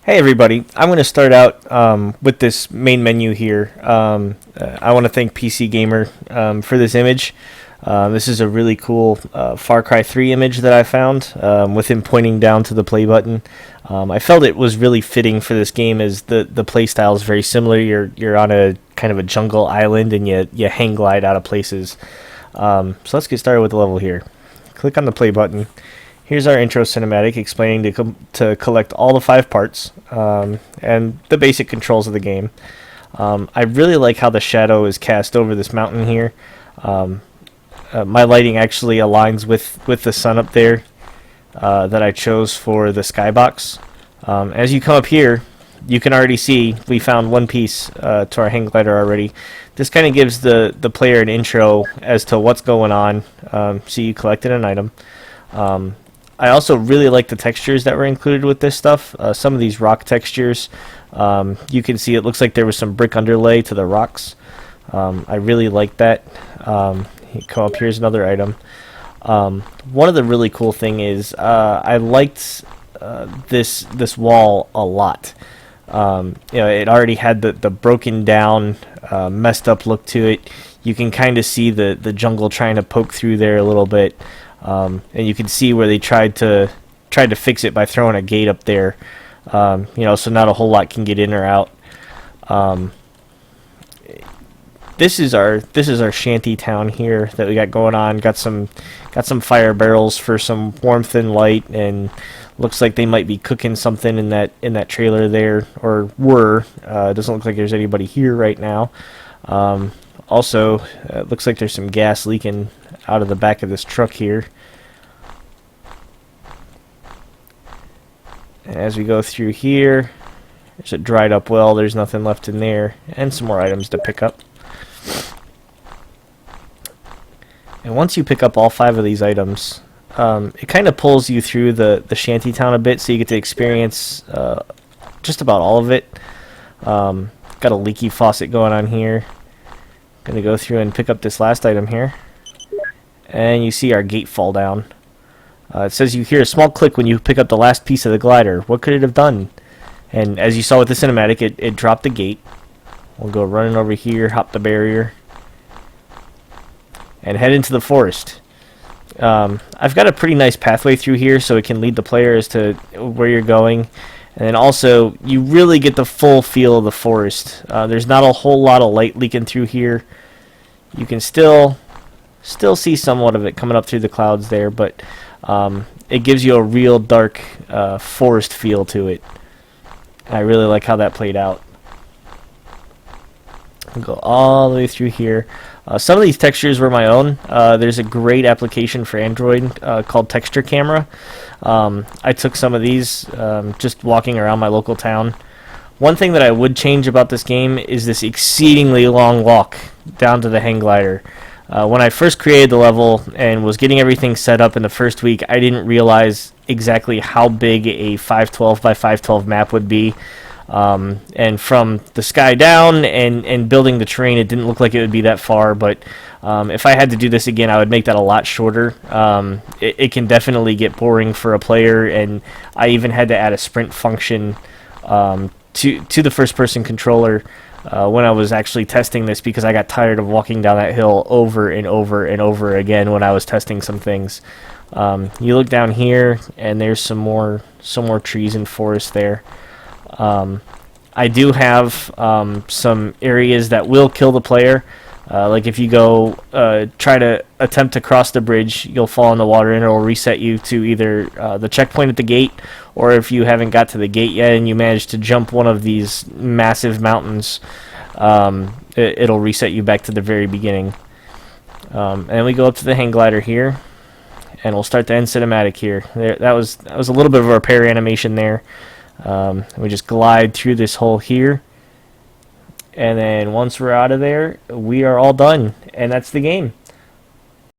Hey everybody, I'm going to start out with this main menu here. I want to thank PC Gamer for this image. This is a really cool Far Cry 3 image that I found with him pointing down to the play button. I felt it was really fitting for this game as the play style is very similar. You're on a kind of a jungle island and you hang glide out of places. So let's get started with the level here. Click on the play button. Here's our intro cinematic explaining to collect all the 5 parts and the basic controls of the game. I really like how the shadow is cast over this mountain here. My lighting actually aligns with the sun up there that I chose for the skybox. As you come up here, you can already see we found one piece to our hang glider already. This kind of gives the player an intro as to what's going on. So you collected an item. I also really like the textures that were included with this stuff. Some of these rock textures, you can see it looks like there was some brick underlay to the rocks. I really like that. You come up, here's another item. One of the really cool thing is I liked this wall a lot. It already had the broken down, messed up look to it. You can kind of see the jungle trying to poke through there a little bit. And you can see where they tried to fix it by throwing a gate up there, so not a whole lot can get in or out. This is our shanty town here that we got going on. Got some fire barrels for some warmth and light, and looks like they might be cooking something in that trailer there, or were. It doesn't look like there's anybody here right now. Also, it looks like there's some gas leaking out of the back of this truck here. And as we go through here, there's a dried up well, there's nothing left in there, and some more items to pick up. And once you pick up all 5 of these items, it kind of pulls you through the shanty town a bit, so you get to experience just about all of it. Got a leaky faucet going on here. Gonna go through and pick up this last item here, and you see our gate fall down. It says you hear a small click when you pick up the last piece of the glider. What could it have done? And as you saw with the cinematic, it dropped the gate. We'll go running over here, hop the barrier, and head into the forest. I've got a pretty nice pathway through here, so it can lead the player as to where you're going. And then also, you really get the full feel of the forest. There's not a whole lot of light leaking through here. You can still see somewhat of it coming up through the clouds there, but it gives you a real dark forest feel to it. I really like how that played out. I'll go all the way through here. Some of these textures were my own. There's a great application for Android called Texture Camera. I took some of these just walking around my local town. One thing that I would change about this game is this exceedingly long walk down to the hang glider. When I first created the level and was getting everything set up in the first week, I didn't realize exactly how big a 512 by 512 map would be. And from the sky down and building the terrain, it didn't look like it would be that far, but if I had to do this again, I would make that a lot shorter. It can definitely get boring for a player, and I even had to add a sprint function to the first-person controller when I was actually testing this, because I got tired of walking down that hill over and over and over again when I was testing some things. You look down here, and there's some more trees and forest there. I do have some areas that will kill the player. Like if you go try to attempt to cross the bridge, you'll fall in the water and it'll reset you to either the checkpoint at the gate, or if you haven't got to the gate yet and you manage to jump one of these massive mountains, it'll reset you back to the very beginning. And we go up to the hang glider here, and we'll start the end cinematic here. That was a little bit of a repair animation there. We just glide through this hole here, and then once we're out of there, we are all done, and that's the game.